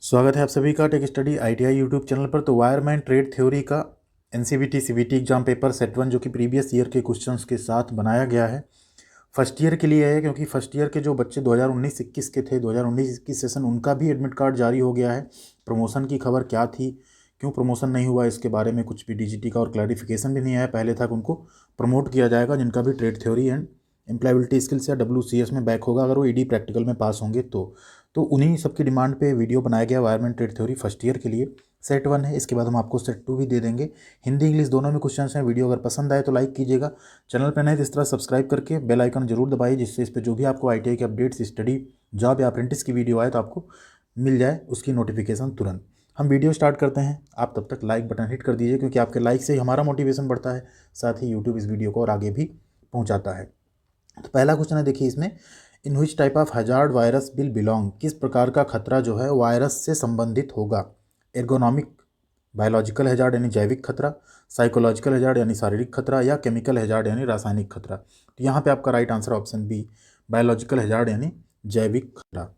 स्वागत है आप सभी का tech study ITI YouTube channel पर। तो वायरमैन ट्रेड थ्योरी का NCVT CVT exam paper set 1 जो कि प्रीवियस ईयर के क्वेश्चंस के साथ बनाया गया है, फर्स्ट ईयर के लिए है। क्योंकि फर्स्ट ईयर के जो बच्चे 2019-21 के थे, 2019-21 सेशन, उनका भी एडमिट कार्ड जारी हो गया है। प्रमोशन की खबर क्या थी, क्यों प्रमोशन नहीं हुआ, इसके बारे में कुछ भी डीजीटी का और क्लैरिफिकेशन भी नहीं आया। पहले तक उनको प्रमोट किया जाएगा जिनका भी trade theory and employability skills या WCS में बैक होगा, अगर वो ईडी प्रैक्टिकल में पास होंगे तो उन्हीं सबकी डिमांड पे वीडियो बनाया गया wireman trade theory first year के लिए। सेट 1 है, इसके बाद हम आपको सेट 2 भी दे देंगे। हिंदी इंग्लिश दोनों में क्वेश्चन हैं। वीडियो अगर पसंद आए तो लाइक कीजिएगा, चैनल पर नए तो इस तरह सब्सक्राइब करके बेल आइकन जरूर दबाइए, जिससे इस पर जो भी आपको आईटीआई के अपडेट्स, स्टडी, जॉब या अप्रेंटिस की वीडियो आए तो आपको मिल जाए उसकी नोटिफिकेशन तुरंत। हम वीडियो स्टार्ट करते हैं। आप तब तक लाइक बटन हिट कर दीजिए, क्योंकि आपके लाइक से ही हमारा मोटिवेशन बढ़ता है, साथ ही यूट्यूब इस वीडियो को और आगे भी पहुँचाता है। तो पहला क्वेश्चन है, देखिए इसमें, in which type of hazard virus will belong, किस प्रकार का खतरा जो है वायरस से संबंधित होगा। एर्गोनॉमिक बायोलॉजिकल हैजार्ड यानी जैविक खतरा, साइकोलॉजिकल हैजार्ड यानी शारीरिक खतरा, या केमिकल हैजार्ड यानी रासायनिक खतरा। तो यहाँ पे आपका right answer option B, biological hazard यानी जैविक खतरा।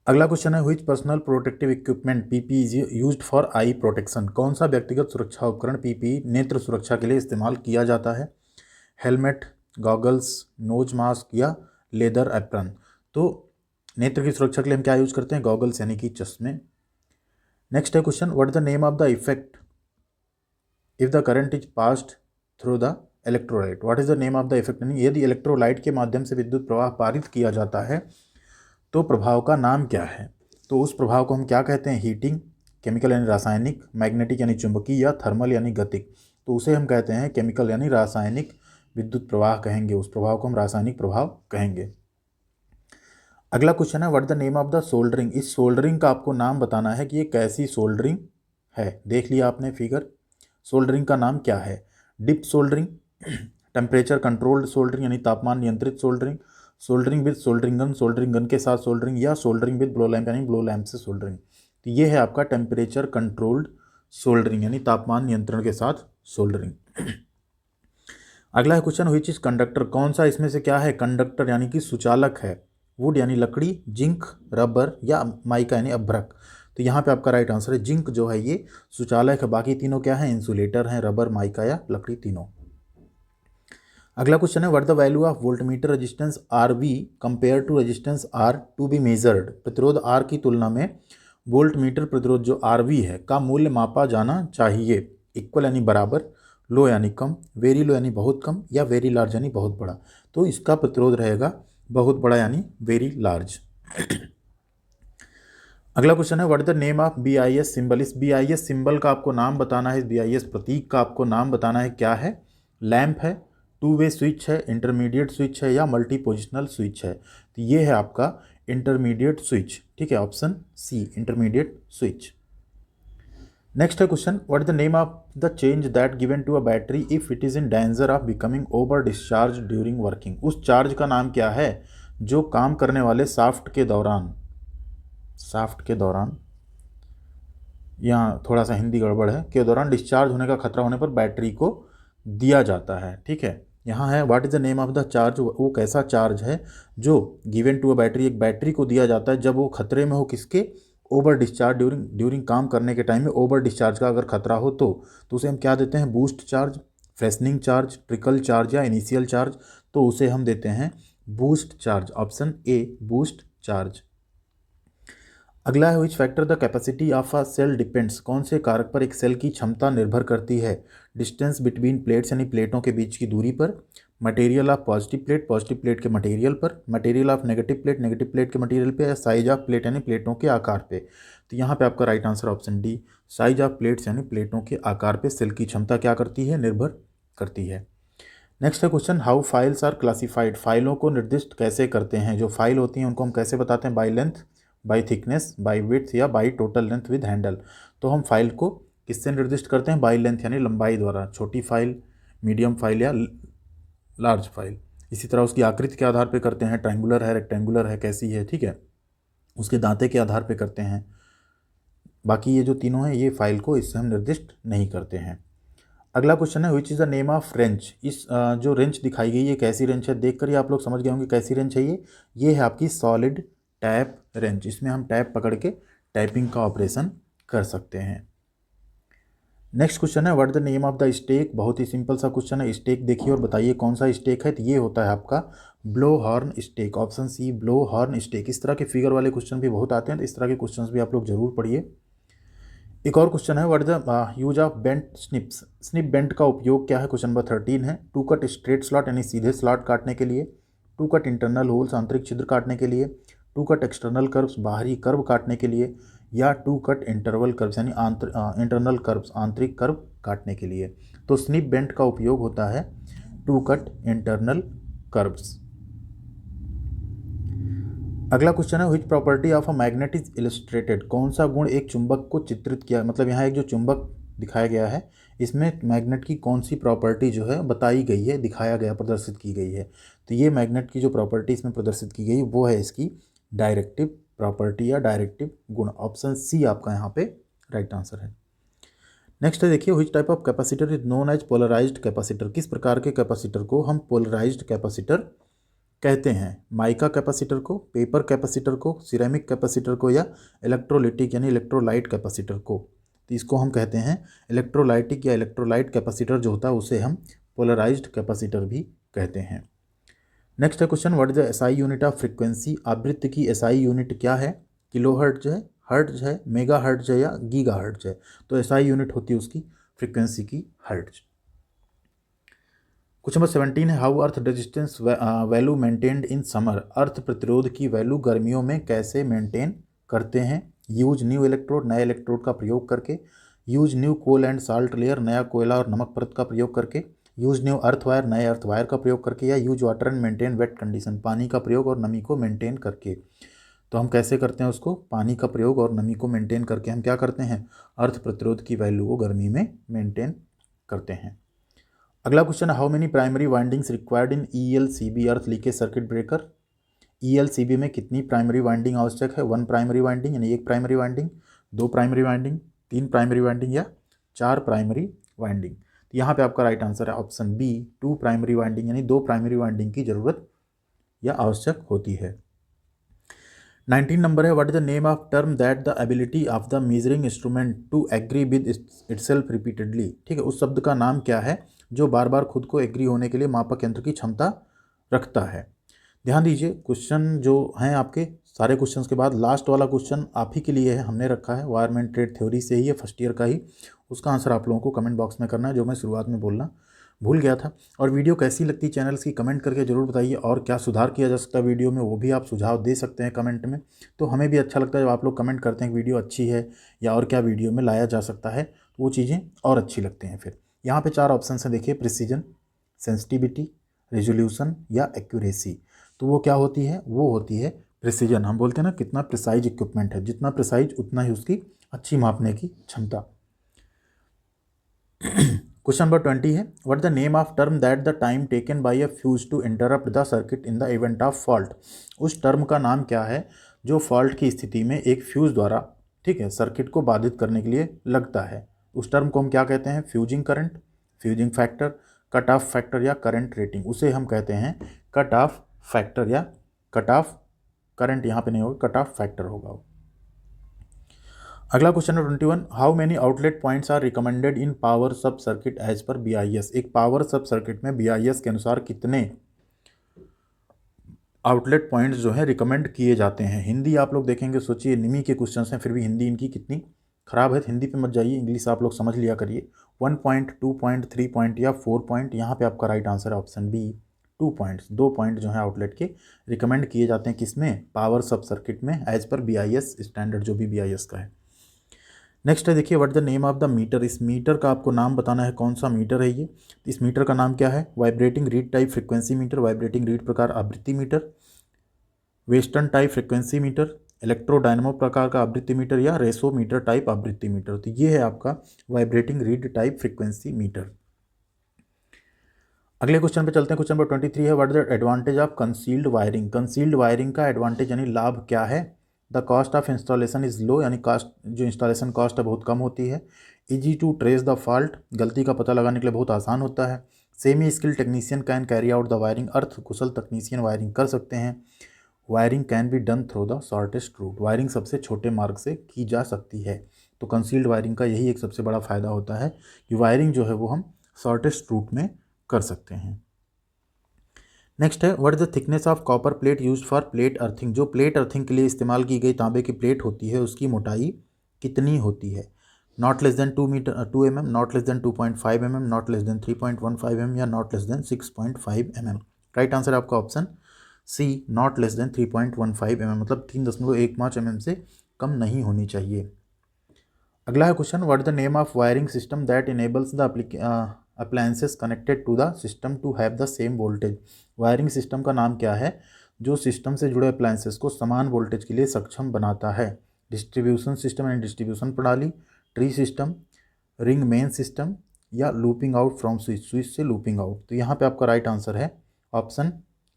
अगला क्वेश्चन है, which personal protective equipment PP is used for eye protection, कौन सा व्यक्तिगत सुरक्षा उपकरण पीपी नेत्र सुरक्षा के लिए इस्तेमाल किया जाता है। हेलमेट, गॉगल्स, नोज मास्क या लेदर एप्रन। तो नेत्र की सुरक्षा के लिए हम क्या यूज करते हैं, गॉगल्स यानी कि चश्मे। नेक्स्ट है question, what the name of the effect if the current is passed through the electrolyte. What is the name of the effect, यानी यदि इलेक्ट्रोलाइट के माध्यम से विद्युत प्रवाह पारित किया जाता है तो प्रभाव का नाम क्या है। तो उस प्रभाव को हम क्या कहते हैं, हीटिंग, केमिकल यानी रासायनिक, मैग्नेटिक यानी चुंबकीय, या थर्मल यानी गतिक। तो उसे हम कहते हैं केमिकल यानी रासायनिक विद्युत प्रवाह कहेंगे, उस प्रभाव को हम रासायनिक प्रभाव कहेंगे। अगला क्वेश्चन है, what the name of the soldering, इस सोल्डरिंग का आपको नाम बताना है कि ये कैसी सोल्डरिंग है। देख लिया आपने फिगर, सोल्डरिंग का नाम क्या है। Dip soldering, temperature controlled soldering यानी तापमान नियंत्रित soldering, soldering with soldering gun के साथ सोल्डरिंग, या सोल्डरिंग विद ब्लो लैंप यानी ब्लो लैंप से सोल्डरिंग। तो ये है आपका टेम्परेचर कंट्रोल्ड सोल्डरिंग यानी तापमान नियंत्रण के साथ सोल्डरिंग। अगला है क्वेश्चन, व्हिच इज कंडक्टर, कौन सा इसमें से क्या है कंडक्टर यानी कि सुचालक है। वुड यानी लकड़ी, जिंक, रबर, या माइका यानी अभ्रक। तो यहाँ पे आपका राइट आंसर है जिंक जो है ये सुचालक है। बाकी तीनों क्या है, इंसुलेटर हैं, रबर, माइका या लकड़ी, तीनों। अगला क्वेश्चन है, what the value of voltmeter resistance RV compare to resistance R to be measured, प्रतिरोध R की तुलना में वोल्टमीटर प्रतिरोध जो RV है का मूल्य मापा जाना चाहिए। इक्वल यानी बराबर, लो यानी कम, वेरी लो यानी बहुत कम, या वेरी लार्ज यानी बहुत बड़ा। तो इसका प्रतिरोध रहेगा बहुत बड़ा यानी वेरी लार्ज। अगला क्वेश्चन है, what the name of BIS symbol, इस BIS सिंबल का आपको नाम बताना है, इस BIS प्रतीक का आपको नाम बताना है। क्या है, लैंप है, टू वे स्विच है, इंटरमीडिएट स्विच है, या मल्टी पोजिशनल स्विच है। तो ये है आपका इंटरमीडिएट स्विच, ठीक है, option C intermediate switch. Next है question, what is the name of the change that given to a battery if it is in danger of becoming over discharge during working. उस charge का नाम क्या है जो काम करने वाले शाफ्ट के दौरान, यहाँ थोड़ा सा हिंदी गड़बड़ है, के दौरान डिस्चार्ज होने का खतरा होने पर बैटरी को दिया जाता है। ठीक है, यहाँ है what is the name of the charge, वो कैसा चार्ज है जो गिवन टू अ बैटरी, एक बैटरी को दिया जाता है जब वो खतरे में हो, किसके, ओवर डिस्चार्ज, ड्यूरिंग काम करने के टाइम में ओवर डिस्चार्ज का अगर खतरा हो तो उसे हम क्या देते हैं, boost charge, freshening charge, trickle charge, या इनिशियल चार्ज। तो उसे हम देते हैं boost charge, option A boost charge. अगला है, which factor the capacity of a cell depends, कौन से कारक पर एक सेल की क्षमता निर्भर करती है। डिस्टेंस बिटवीन प्लेट्स यानी प्लेटों के बीच की दूरी पर, मटेरियल ऑफ पॉजिटिव प्लेट के मटेरियल पर, मटेरियल ऑफ नेगेटिव प्लेट के मटेरियल पे, या साइज ऑफ प्लेट यानी प्लेटों के आकार पे। तो यहाँ पे आपका right answer option D, size of plates यानी प्लेटों के आकार पे सेल की क्षमता क्या करती है, निर्भर करती है। नेक्स्ट है question, how files are classified, फाइलों को निर्दिष्ट कैसे करते हैं। जो फाइल होती हैं उनको हम कैसे बताते हैं, by length, by thickness, by width, या by total length with handle. तो हम फाइल को किससे निर्दिष्ट करते हैं, बाय लेंथ यानी लंबाई द्वारा, छोटी फाइल, मीडियम फाइल, या लार्ज फाइल। इसी तरह उसकी आकृति के आधार पे करते हैं, ट्रायंगुलर है, रेक्टेंगुलर है, कैसी है, ठीक है, उसके दांते के आधार पे करते हैं। बाकी ये जो तीनों हैं ये फाइल को इससे हम निर्दिष्ट नहीं करते हैं। अगला क्वेश्चन है, which is the name of wrench, इस जो रेंच दिखाई गई ये कैसी रेंच है। देख कर ही आप लोग समझ गए होंगे कैसी रेंच है ये है आपकी सॉलिड टैप रेंच, इसमें हम टैप पकड़ के टाइपिंग का ऑपरेशन कर सकते हैं। नेक्स्ट क्वेश्चन है what the name of the stake. बहुत ही सिंपल सा क्वेश्चन है। स्टेक देखिए और बताइए कौन सा स्टेक है। तो ये होता है आपका blow horn stake, option C blow horn stake. इस तरह के फिगर वाले क्वेश्चन भी बहुत आते हैं, तो इस तरह के क्वेश्चन भी आप लोग जरूर पढ़िए। एक और क्वेश्चन है what the use of bent snips. Snip bent का उपयोग क्या है, क्वेश्चन नंबर 13 है। टू कट स्ट्रेट स्लॉट यानी सीधे स्लॉट काटने के लिए, टू कट इंटरनल होल्स आंतरिक छिद्र काटने के लिए, टू कट एक्सटर्नल कर्व्स बाहरी कर्व काटने के लिए, या टू कट इंटरवल कर्व्स यानी इंटरनल कर्व्स आंतरिक कर्व काटने के लिए। तो स्निप बेंट का उपयोग होता है टू कट इंटरनल कर्व्स। अगला क्वेश्चन है which property of a magnet is illustrated. कौन सा गुण एक चुंबक को चित्रित किया, मतलब यहाँ एक जो चुंबक दिखाया गया है इसमें मैग्नेट की कौन सी प्रॉपर्टी जो है बताई गई है, दिखाया गया, प्रदर्शित की गई है। तो ये मैग्नेट की जो प्रॉपर्टी इसमें प्रदर्शित की गई वो है इसकी डायरेक्टिव प्रॉपर्टी या डायरेक्टिव गुण। ऑप्शन सी आपका यहाँ पे राइट आंसर है। नेक्स्ट है देखिए which type of capacitor is known as polarised capacitor. किस प्रकार के कैपेसिटर को हम पोलराइज्ड कैपेसिटर कहते हैं। माइका कैपेसिटर को, पेपर कैपेसिटर को, सिरेमिक कैपेसिटर को, या इलेक्ट्रोलिटिक यानी इलेक्ट्रोलाइट कैपेसिटर को। तो इसको हम कहते हैं इलेक्ट्रोलाइटिक या इलेक्ट्रोलाइट कैपेसिटर जो होता है उसे हम पोलराइज्ड कैपेसिटर भी कहते हैं। नेक्स्ट है question what is the SI unit of frequency. आवृत्ति की एसआई यूनिट क्या है। किलोहर्ट्ज है, हर्ट्ज है, मेगा हर्ट्ज है, या गीगा हर्ट्ज है। तो एसआई यूनिट होती है उसकी फ्रीक्वेंसी की हर्ट्ज। क्वेश्चन नंबर 17 है how earth resistance value maintained in summer. Earth प्रतिरोध की वैल्यू गर्मियों में कैसे मेंटेन करते हैं। यूज न्यू इलेक्ट्रोड, नए इलेक्ट्रोड का प्रयोग करके, use new coal and salt layer, नया कोयला और नमक परत का प्रयोग करके, यूज न्यू अर्थ वायर, नए अर्थ वायर का प्रयोग करके, या use water and maintain wait condition, पानी का प्रयोग और नमी को मेंटेन करके। तो हम कैसे करते हैं उसको, पानी का प्रयोग और नमी को मेंटेन करके हम क्या करते हैं, अर्थ प्रतिरोध की वैल्यू को गर्मी में मेंटेन करते हैं। अगला question how many primary windings required in ELCB earth leakage circuit breaker. ELCB में कितनी प्राइमरी वाइंडिंग आवश्यक है। 1 प्राइमरी वाइंडिंग यानी 1 primary winding, 2 primary winding, 3 primary winding, या 4 प्राइमरी वाइंडिंग। तो यहाँ पे आपका राइट आंसर है ऑप्शन बी 2 प्राइमरी वाइंडिंग यानी 2 प्राइमरी वाइंडिंग की जरूरत या आवश्यक होती है। 19 नंबर है what is the name of term that the ability of the measuring instrument to agree with itself repeatedly. ठीक है, उस शब्द का नाम क्या है जो बार बार खुद को एग्री होने के लिए मापक यंत्र की क्षमता रखता है। ध्यान दीजिए क्वेश्चन जो हैं आपके सारे क्वेश्चंस के बाद लास्ट वाला क्वेश्चन आप ही के लिए है, हमने रखा है वायरमैन ट्रेड थ्योरी से ही है, फर्स्ट ईयर का ही। उसका आंसर आप लोगों को कमेंट बॉक्स में करना है, जो मैं शुरुआत में बोलना भूल गया था। और वीडियो कैसी लगती चैनल्स की कमेंट करके ज़रूर बताइए, और क्या सुधार किया जा सकता है वीडियो में वो भी आप सुझाव दे सकते हैं कमेंट में। तो हमें भी अच्छा लगता है जब आप लोग कमेंट करते हैं कि वीडियो अच्छी है या और क्या वीडियो में लाया जा सकता है, तो वो चीज़ें और अच्छी लगती हैं। फिर यहाँ पे 4 ऑप्शन हैं देखिए, प्रिसीजन, सेंसिटिविटी, रेजोल्यूशन या एक्यूरेसी। तो वो क्या होती है, वो होती है प्रिसीजन। हम बोलते हैं ना कितना प्रिसाइज इक्विपमेंट है, जितना प्रिसाइज उतना ही उसकी अच्छी मापने की क्षमता। क्वेश्चन नंबर 20 है what the name of term that the time taken by a fuse to interrupt the circuit in the event of fault. उस टर्म का नाम क्या है जो फॉल्ट की स्थिति में एक फ्यूज द्वारा, ठीक है, सर्किट को बाधित करने के लिए लगता है। उस टर्म को हम क्या कहते हैं, fusing current, fusing factor, cut off factor या करंट रेटिंग। उसे हम कहते हैं कट ऑफ फैक्टर या कट ऑफ करंट, यहाँ पे नहीं होगा, कट ऑफ फैक्टर होगा। अगला क्वेश्चन है 21 how many outlet points are recommended in power sub circuit as per BIS। एक पावर सब सर्किट में BIS के अनुसार कितने आउटलेट पॉइंट्स जो हैं रिकमेंड किए जाते हैं। हिंदी आप लोग देखेंगे, सोचिए निमी के क्वेश्चन हैं, फिर भी हिंदी इनकी कितनी खराब है। हिंदी पे मत जाइए, इंग्लिश आप लोग समझ लिया करिए। 1 पॉइंट, 2 पॉइंट, 3 पॉइंट या 4 पॉइंट। यहाँ पे आपका राइट आंसर है ऑप्शन बी 2 पॉइंट्स। 2 पॉइंट जो है आउटलेट के रिकमेंड किए जाते हैं किसमें, पावर सब सर्किट में एज पर BIS स्टैंडर्ड जो भी BIS का है। नेक्स्ट है देखिए what the name of the meter. इस मीटर का आपको नाम बताना है, कौन सा मीटर है ये। इस मीटर का नाम क्या है, vibrating reed type frequency meter, vibrating reed प्रकार आवृत्ति meter, western type frequency meter, electrodynamo प्रकार का आवृत्ति मीटर, या रेसो मीटर टाइप आवृत्ति मीटर। तो ये है आपका vibrating reed type frequency meter. अगले क्वेश्चन पे चलते हैं। क्वेश्चन नंबर 23 है what the advantage of concealed wiring. Concealed wiring का एडवांटेज यानी लाभ क्या है। The cost of installation is low यानी कास्ट जो इंस्टॉलेशन कॉस्ट है बहुत कम होती है। Easy to trace the fault, गलती का पता लगाने के लिए बहुत आसान होता है। Semi skill technician can carry out the wiring, earth Kusal technician wiring कर सकते हैं। Wiring can be done through the shortest route, wiring सबसे छोटे मार्ग से की जा सकती है। तो कंसील्ड वायरिंग का यही एक सबसे बड़ा फ़ायदा होता है कि वायरिंग जो है वो हम शॉर्टेस्ट रूट में कर सकते हैं। नेक्स्ट है, what is the thickness of copper plate used for plate earthing, जो प्लेट अर्थिंग के लिए इस्तेमाल की गई तांबे की प्लेट होती है उसकी मोटाई कितनी होती है? Not less than 2 mm, not less than 2.5 mm, not less than 3.15 mm या not less than 6.5 mm। Right answer है आपका option C, not less than 3.15 mm, मतलब 3.15 mm से कम नहीं होनी चाहिए। अगला है question, what the name of wiring system that enables the appliances connected to the system to have the same voltage, wiring system का नाम क्या है जो सिस्टम से जुड़े अप्लायंसेस को समान वोल्टेज के लिए सक्षम बनाता है? डिस्ट्रीब्यूशन सिस्टम एंड डिस्ट्रीब्यूशन प्रणाली, tree system, ring main system या looping out from switch, switch से लूपिंग आउट। तो यहाँ पे आपका राइट आंसर है ऑप्शन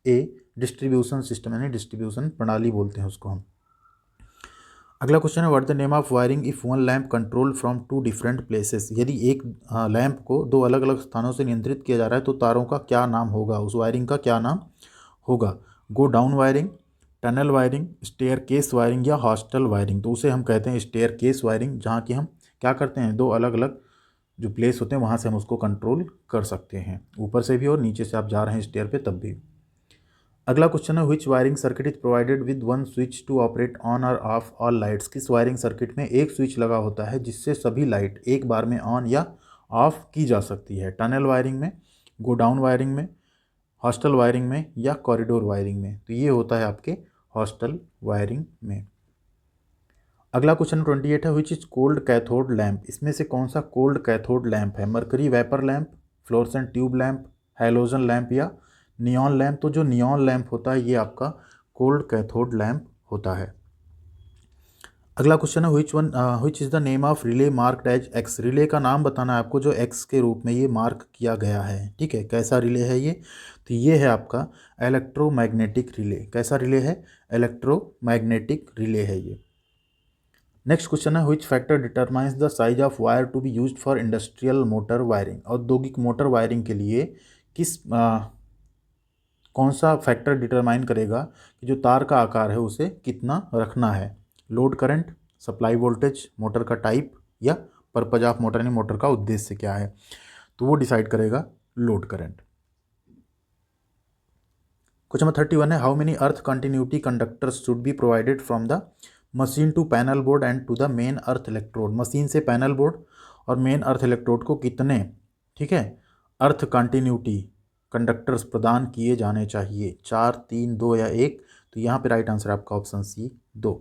ए, डिस्ट्रीब्यूशन सिस्टम यानी डिस्ट्रीब्यूशन प्रणाली बोलते हैं उसको हम। अगला क्वेश्चन है, what the name of wiring if one lamp control from 2 different places, यदि एक लैंप को 2 अलग अलग स्थानों से नियंत्रित किया जा रहा है तो तारों का क्या नाम होगा, उस वायरिंग का क्या नाम होगा? Godown wiring, tunnel wiring, staircase wiring या हॉस्टल वायरिंग। तो उसे हम कहते हैं स्टेयर केस वायरिंग, जहाँ की हम क्या करते हैं 2 अलग अलग जो प्लेस होते हैं वहाँ से हम उसको कंट्रोल कर सकते हैं, ऊपर से भी और नीचे से आप जा रहे हैं स्टेयर पे तब भी। अगला क्वेश्चन है, which wiring circuit is provided with one switch to operate on और ऑफ ऑल लाइट्स, किस वायरिंग सर्किट में एक स्विच लगा होता है जिससे सभी लाइट एक बार में ऑन या ऑफ की जा सकती है? टनल वायरिंग में, गो डाउन वायरिंग में, हॉस्टल वायरिंग में या कॉरिडोर वायरिंग में? तो ये होता है आपके हॉस्टल वायरिंग में। अगला क्वेश्चन 28 है, which is cold cathode lamp, इसमें से कौन सा कोल्ड कैथोड लैंप है? Mercury vapour lamp, fluorescent tube lamp, halogen lamp या नियॉन लैंप? तो जो नियॉन लैंप होता है ये आपका कोल्ड कैथोड लैंप होता है। अगला क्वेश्चन है, which is the name of relay marked as X, relay का नाम बताना है आपको जो एक्स के रूप में ये मार्क किया गया है। ठीक है, कैसा रिले है ये? तो ये है आपका इलेक्ट्रोमैग्नेटिक रिले। कैसा रिले है? इलेक्ट्रोमैग्नेटिक रिले है ये। नेक्स्ट क्वेश्चन है, which factor determines the size of wire to be used for industrial motor wiring, औद्योगिक मोटर वायरिंग के लिए कौन सा फैक्टर डिटरमाइन करेगा कि जो तार का आकार है उसे कितना रखना है? Load current, supply voltage, motor का टाइप या पर्पज ऑफ मोटर यानी मोटर का उद्देश्य क्या है? तो वो डिसाइड करेगा लोड करंट। क्वेश्चन नंबर 31 है, how many earth continuity conductors should be provided from the machine to panel board and to the main earth electrode, machine से पैनल बोर्ड और मेन अर्थ इलेक्ट्रोड को कितने, ठीक है, अर्थ continuity conductors प्रदान किए जाने चाहिए? 4, 3, 2 या 1? तो यहाँ पे राइट आंसर आपका option C 2।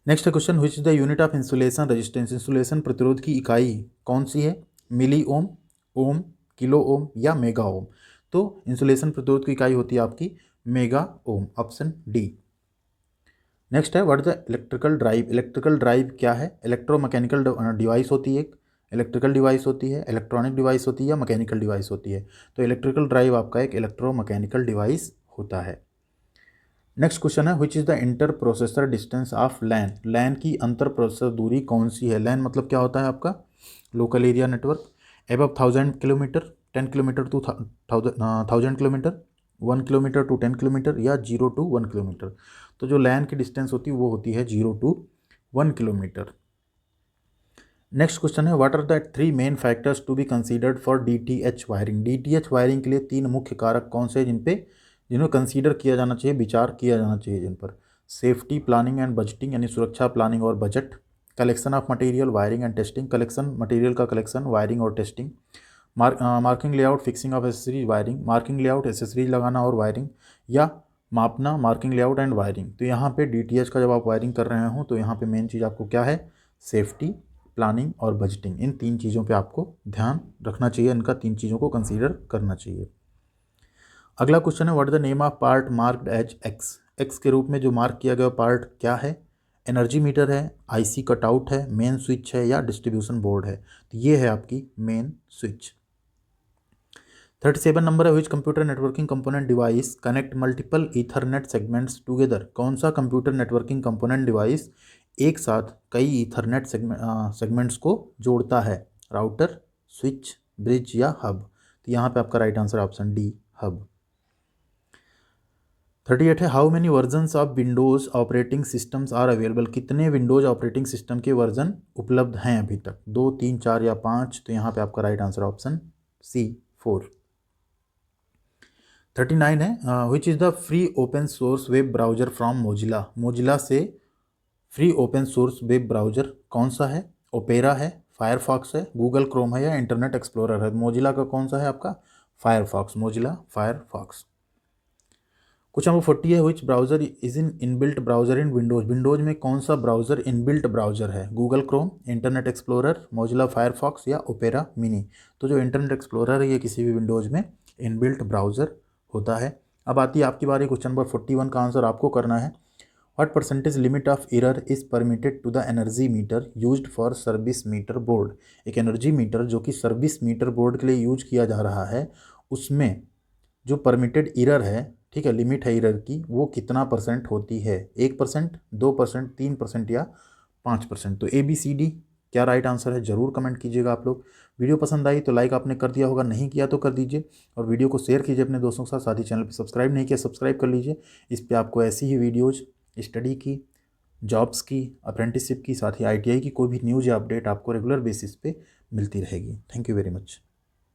Next question, which is the unit of insulation resistance, insulation प्रतिरोध की इकाई कौन सी है? मिली ओम, ओम, किलो ओम या मेगा ओम? तो इंसुलेशन प्रतिरोध की इकाई होती है आपकी mega ohm, option D. Next है, what the electrical drive, electrical drive क्या है? इलेक्ट्रोमैकेनिकल डिवाइस होती है, एक इलेक्ट्रिकल डिवाइस होती है, इलेक्ट्रॉनिक डिवाइस होती है या मैकेनिकल डिवाइस होती है? तो इलेक्ट्रिकल ड्राइव आपका एक इलेक्ट्रोमैकेनिकल डिवाइस होता है। नेक्स्ट क्वेश्चन है, which is the inter processor distance of LAN, LAN की अंतर प्रोसेसर दूरी कौन सी है? लैन मतलब क्या होता है आपका local area network, above 1000 kilometre, 10 kilometre to 1000 kilometre, 1 kilometre to 10 kilometre या 0 टू 1 किलोमीटर? तो जो लैन की डिस्टेंस होती है वो होती है 0 टू 1 किलोमीटर। नेक्स्ट क्वेश्चन है, what are the 3 main factors to be considered for DTH wiring, DTH wiring के लिए 3 मुख्य कारक कौन से जिन्हें कंसीडर किया जाना चाहिए, विचार किया जाना चाहिए जिन पर? सेफ्टी प्लानिंग एंड बजटिंग यानी सुरक्षा प्लानिंग और budget, collection of material wiring and testing, collection material का कलेक्शन, वायरिंग और testing, marking layout, fixing of accessories wiring, marking layout, accessories लगाना और वायरिंग, या मापना, मार्किंग लेआउट एंड वायरिंग। तो यहाँ पे DTH का जब आप वायरिंग कर रहे हो तो यहाँ पे मेन चीज़ आपको क्या है? सेफ्टी, प्लानिंग और बजटिंग, इन 3 चीज़ों पे आपको ध्यान रखना चाहिए, इनका 3 चीज़ों को कंसीडर करना चाहिए। अगला क्वेश्चन है, what is the name of part marked as X, X के रूप में जो मार्क किया गया पार्ट क्या है? एनर्जी मीटर है, IC कटआउट है, मेन स्विच है या डिस्ट्रीब्यूशन बोर्ड है? तो ये है आपकी मेन स्विच। 37 नंबर है, which computer networking component device connect multiple Ethernet segments together, कौन सा कंप्यूटर नेटवर्किंग कंपोनेंट डिवाइस एक साथ कई ईथरनेट सेगमेंट्स को जोड़ता है? राउटर, स्विच, ब्रिज या हब? तो यहाँ पे आपका right answer option D, hub. 38 है, how many versions of Windows operating systems are available, कितने विंडोज़ ऑपरेटिंग सिस्टम के वर्जन उपलब्ध हैं अभी तक, 2, 3, 4 या 5। तो यहाँ पे आपका राइट आंसर ऑप्शन सी 4। 39 है, which is the free open source web browser from Mozilla, Mozilla से free open source web browser कौन सा है, ओपेरा है, फायरफॉक्स है, गूगल क्रोम है या इंटरनेट एक्सप्लोरर है। मोजिला का कौन सा है आपका, Firefox, Mozilla Firefox. Question number 40 है, which browser is in inbuilt browser in Windows, Windows में कौन सा ब्राउज़र इनबिल्ट ब्राउज़र है, Google Chrome, Internet Explorer, Mozilla Firefox या ओपेरा मिनी। तो जो इंटरनेट एक्सप्लोरर है ये किसी भी विंडोज़ में इनबिल्ट ब्राउज़र होता है। अब आती है आपकी बारी, क्वेश्चन नंबर 41 का आंसर आपको करना है। What percentage limit of error is permitted to the energy meter used for service meter board, एक एनर्जी मीटर जो कि सर्विस मीटर बोर्ड के लिए यूज किया जा रहा है उसमें जो परमिटेड एरर है, ठीक है, लिमिट है एरर की, वो कितना परसेंट होती है, 1%, 2%, 3% या 5%। तो ABCD क्या राइट आंसर है, ज़रूर कमेंट कीजिएगा आप लोग। वीडियो पसंद आई तो लाइक आपने कर दिया होगा, नहीं किया तो कर दीजिए, और वीडियो को शेयर कीजिए अपने दोस्तों के साथ। साथ ही चैनल पर सब्सक्राइब नहीं किया, सब्सक्राइब कर लीजिए। इस पर आपको ऐसी ही वीडियोज़ स्टडी की, जॉब्स की, अप्रेंटिसशिप की, साथ ही ITI की कोई भी न्यूज़ या अपडेट आपको रेगुलर बेसिस पे मिलती रहेगी। Thank you very much.